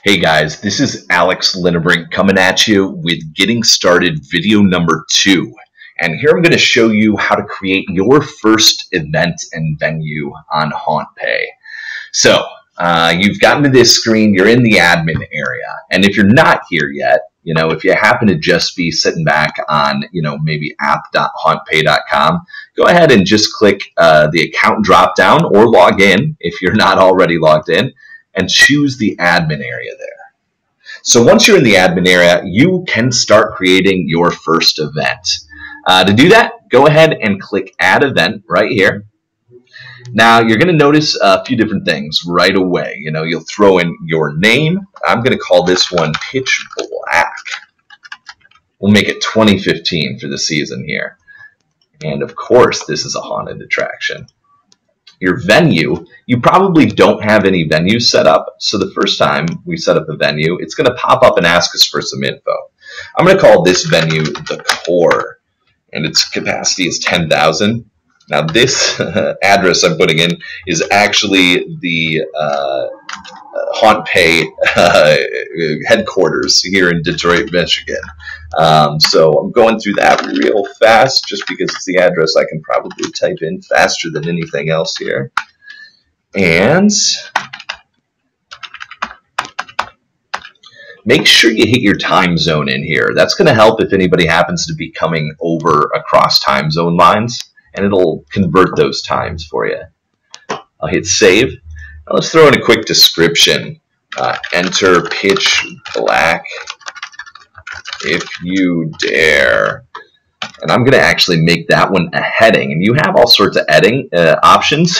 Hey guys, this is Alex Linnebrink coming at you with Getting Started video number 2. And here I'm going to show you how to create your first event and venue on HauntPay. So, you've gotten to this screen, you're in the admin area. And if you're not here yet, if you happen to just be sitting back on, maybe app.hauntpay.com, go ahead and just click the account drop down or log in if you're not already logged in, and choose the admin area there. So once you're in the admin area, you can start creating your first event. To do that, go ahead and click Add Event right here. Now you're going to notice a few different things right away. You'll throw in your name. I'm going to call this one Pitch Black. We'll make it 2015 for the season here. And of course, this is a haunted attraction. Your venue, you probably don't have any venues set up, so the first time we set up a venue, it's going to pop up and ask us for some info. I'm going to call this venue The Core, and its capacity is 10,000. Now this address I'm putting in is actually the HauntPay headquarters here in Detroit, Michigan. So I'm going through that real fast just because it's the address I can probably type in faster than anything else here. And make sure you hit your time zone in here. That's going to help if anybody happens to be coming over across time zone lines, and it'll convert those times for you. I'll hit save. Now let's throw in a quick description. Enter Pitch Black if you dare. And I'm going to actually make that one a heading. And you have all sorts of options.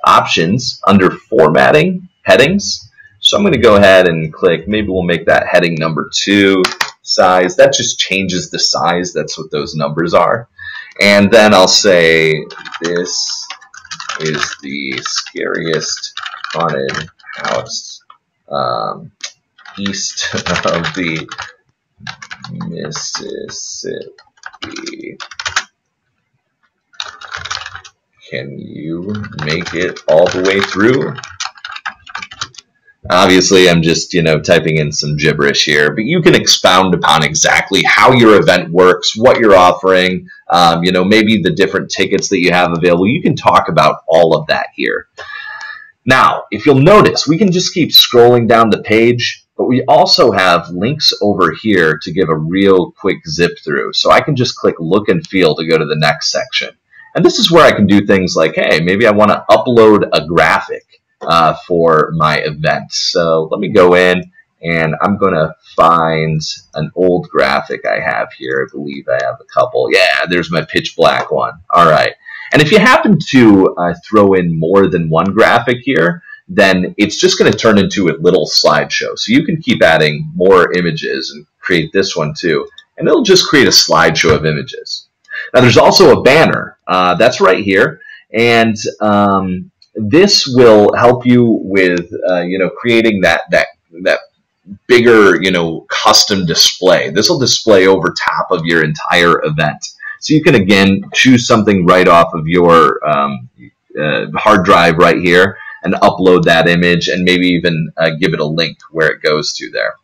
Options under formatting headings. So I'm going to go ahead and click. Maybe we'll make that heading number 2 size. That just changes the size. That's what those numbers are. And then I'll say this is the scariest haunted house east of the Mississippi. Can you make it all the way through? Obviously, I'm just, typing in some gibberish here, but you can expound upon exactly how your event works, what you're offering, maybe the different tickets that you have available. You can talk about all of that here. Now, if you'll notice, we can just keep scrolling down the page, but we also have links over here to give a real quick zip through. So I can just click Look and Feel to go to the next section. And this is where I can do things like, hey, maybe I want to upload a graphic for my event. So let me go in and I'm going to find an old graphic I have here. I believe I have a couple. Yeah, there's my Pitch Black one. All right. And if you happen to throw in more than one graphic here, then it's just going to turn into a little slideshow. So you can keep adding more images and create this one too. And it'll just create a slideshow of images. Now there's also a banner. That's right here. And this will help you with, creating that bigger, custom display. This will display over top of your entire event. So you can, again, choose something right off of your hard drive right here and upload that image and maybe even give it a link where it goes to there.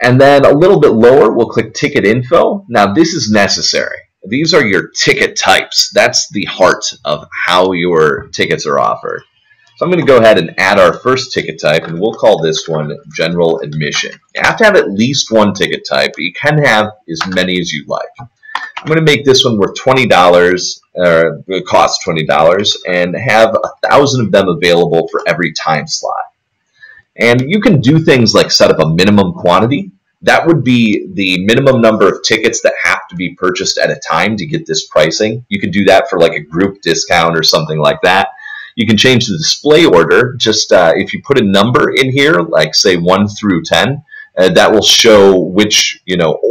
And then a little bit lower, we'll click Ticket Info. Now, this is necessary. These are your ticket types. That's the heart of how your tickets are offered. So I'm going to go ahead and add our first ticket type, and we'll call this one General Admission. You have to have at least one ticket type, but you can have as many as you like. I'm going to make this one worth $20, it costs $20, and have 1,000 of them available for every time slot. And you can do things like set up a minimum quantity. That would be the minimum number of tickets that have to be purchased at a time to get this pricing. You can do that for like a group discount or something like that. You can change the display order. Just if you put a number in here, like say 1 through 10, that will show which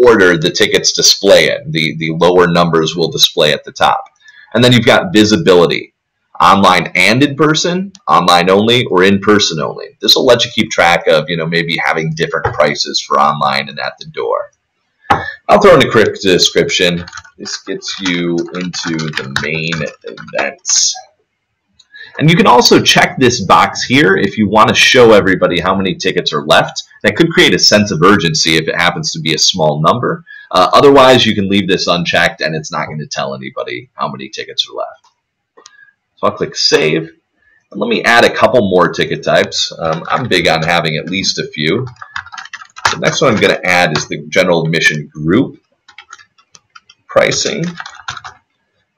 order the tickets display in. The lower numbers will display at the top. And then you've got visibility. Online and in person, online only, or in person only. This will let you keep track of, maybe having different prices for online and at the door. I'll throw in a quick description. This gets you into the main events. And you can also check this box here if you want to show everybody how many tickets are left. That could create a sense of urgency if it happens to be a small number. Otherwise, you can leave this unchecked and it's not going to tell anybody how many tickets are left. So I'll click Save. And let me add a couple more ticket types. I'm big on having at least a few. The next one I'm going to add is the general admission group pricing.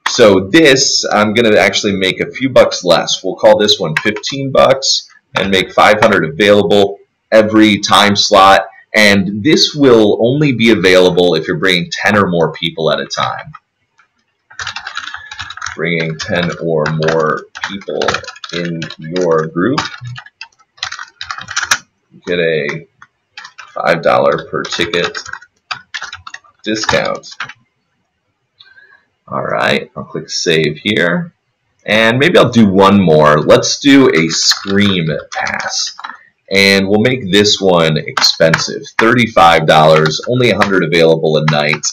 So this, I'm going to actually make a few bucks less. We'll call this one 15 bucks and make 500 available every time slot. And this will only be available if you're bringing 10 or more people at a time. Bringing 10 or more people in your group, get a $5 per ticket discount. All right, I'll click Save here. And maybe I'll do one more. Let's do a Scream pass. And we'll make this one expensive, $35, only 100 available a night.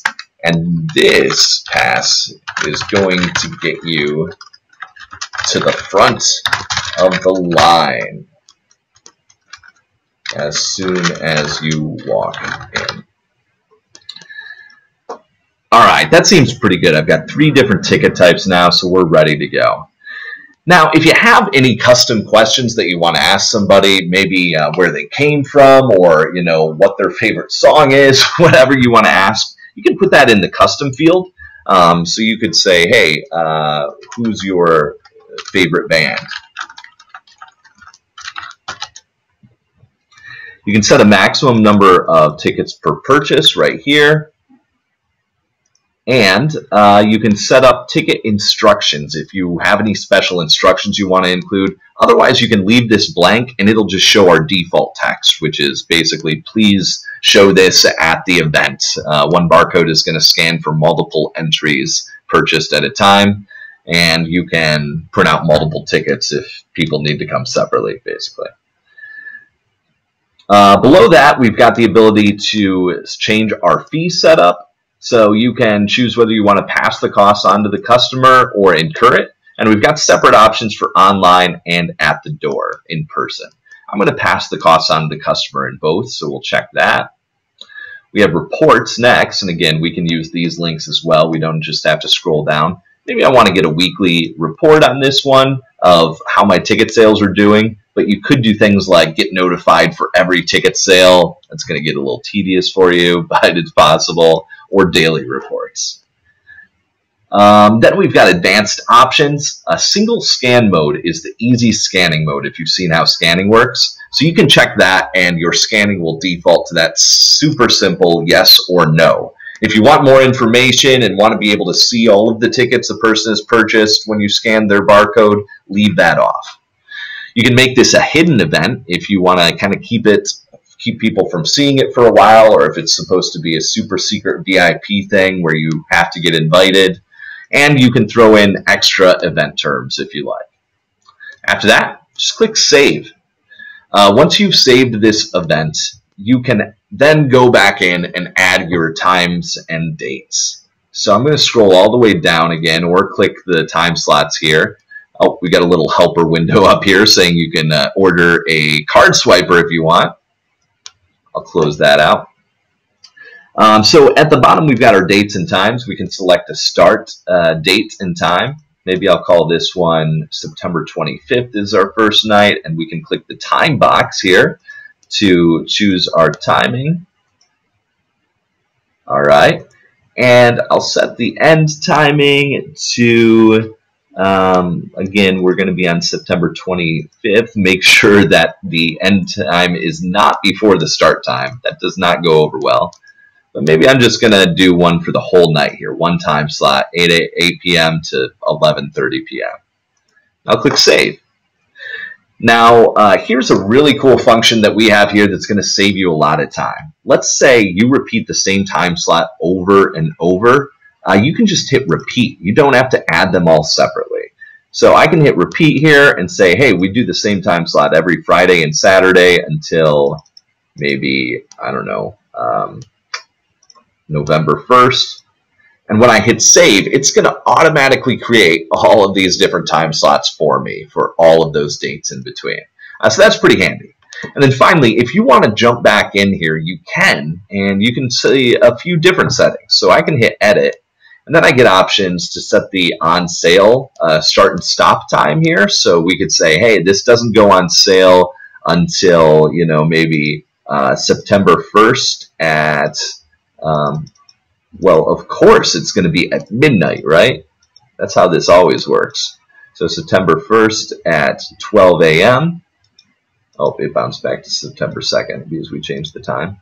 And this pass is going to get you to the front of the line as soon as you walk in. All right, that seems pretty good. I've got 3 different ticket types now, so we're ready to go. Now, if you have any custom questions that you want to ask somebody, maybe where they came from, or what their favorite song is, whatever you want to ask, you can put that in the custom field. So you could say, hey, who's your favorite band? You can set a maximum number of tickets per purchase right here. And you can set up ticket instructions if you have any special instructions you want to include. Otherwise, you can leave this blank and it'll just show our default text, which is basically, please show this at the event. One barcode is going to scan for multiple entries purchased at a time, and you can print out multiple tickets if people need to come separately, basically. Below that, we've got the ability to change our fee setup. So you can choose whether you want to pass the costs on to the customer or incur it. And we've got separate options for online and at the door in person. I'm going to pass the costs on to the customer in both, so we'll check that. We have reports next, and again, we can use these links as well. We don't just have to scroll down. Maybe I want to get a weekly report on this one of how my ticket sales are doing, but you could do things like get notified for every ticket sale. That's going to get a little tedious for you, but it's possible. Or daily reports. Then we've got advanced options. A single scan mode is the easy scanning mode if you've seen how scanning works. So you can check that and your scanning will default to that super simple yes or no. If you want more information and want to be able to see all of the tickets a person has purchased when you scan their barcode, leave that off. You can make this a hidden event if you want to kind of keep people from seeing it for a while, or if it's supposed to be a super secret VIP thing where you have to get invited. And you can throw in extra event terms if you like. After that, just click Save. Once you've saved this event, you can then go back in and add your times and dates. So I'm going to scroll all the way down again, or click the time slots here. Oh, we got a little helper window up here saying you can order a card swiper if you want. I'll close that out. So at the bottom, we've got our dates and times. We can select a start date and time. Maybe I'll call this one September 25th is our first night, and we can click the time box here to choose our timing. All right, and I'll set the end timing to, again, we're going to be on September 25th. Make sure that the end time is not before the start time. That does not go over well. But maybe I'm just going to do one for the whole night here. One time slot, 8 p.m. to 11:30 p.m. I'll click Save. Now, here's a really cool function that we have here that's going to save you a lot of time. Let's say you repeat the same time slot over and over. You can just hit repeat. You don't have to add them all separately. So I can hit repeat here and say, hey, we do the same time slot every Friday and Saturday until maybe, I don't know, November 1st. And when I hit save, it's going to automatically create all of these different time slots for me for all of those dates in between. So that's pretty handy. And then finally, if you want to jump back in here, you can, and you can see a few different settings. So I can hit edit, and then I get options to set the on sale start and stop time here. So we could say, hey, this doesn't go on sale until, you know, maybe September 1st at, well, of course it's going to be at midnight, right? That's how this always works. So September 1st at 12 a.m. Oh, it bounced back to September 2nd because we changed the time.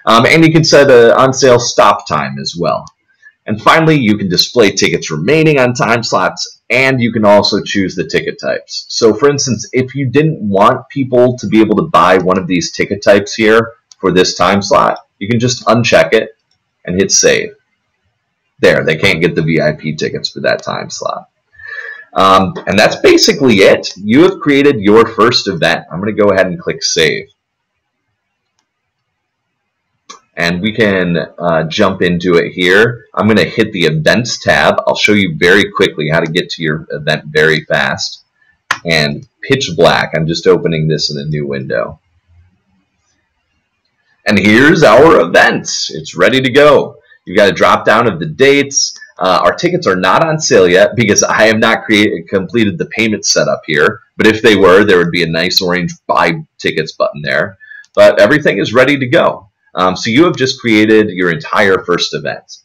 And you can set an on-sale stop time as well. And finally, you can display tickets remaining on time slots, and you can also choose the ticket types. So for instance, if you didn't want people to be able to buy one of these ticket types here for this time slot, you can just uncheck it and hit save. There, they can't get the VIP tickets for that time slot. And that's basically it. You have created your first event. I'm going to go ahead and click save. And we can jump into it here. I'm going to hit the events tab. I'll show you very quickly how to get to your event very fast. And pitch black. I'm just opening this in a new window. And here's our event. It's ready to go. You've got a drop down of the dates. Our tickets are not on sale yet because I have not completed the payment setup here. But if they were, there would be a nice orange buy tickets button there. But everything is ready to go. So you have just created your entire first event.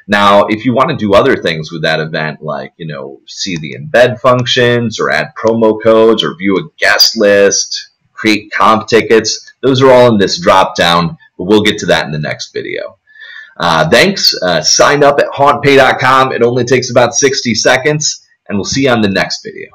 Now, if you want to do other things with that event, like, you know, see the embed functions or add promo codes or view a guest list, create comp tickets, those are all in this drop down, but we'll get to that in the next video. Thanks. Sign up at HauntPay.com. It only takes about 60 seconds, and we'll see you on the next video.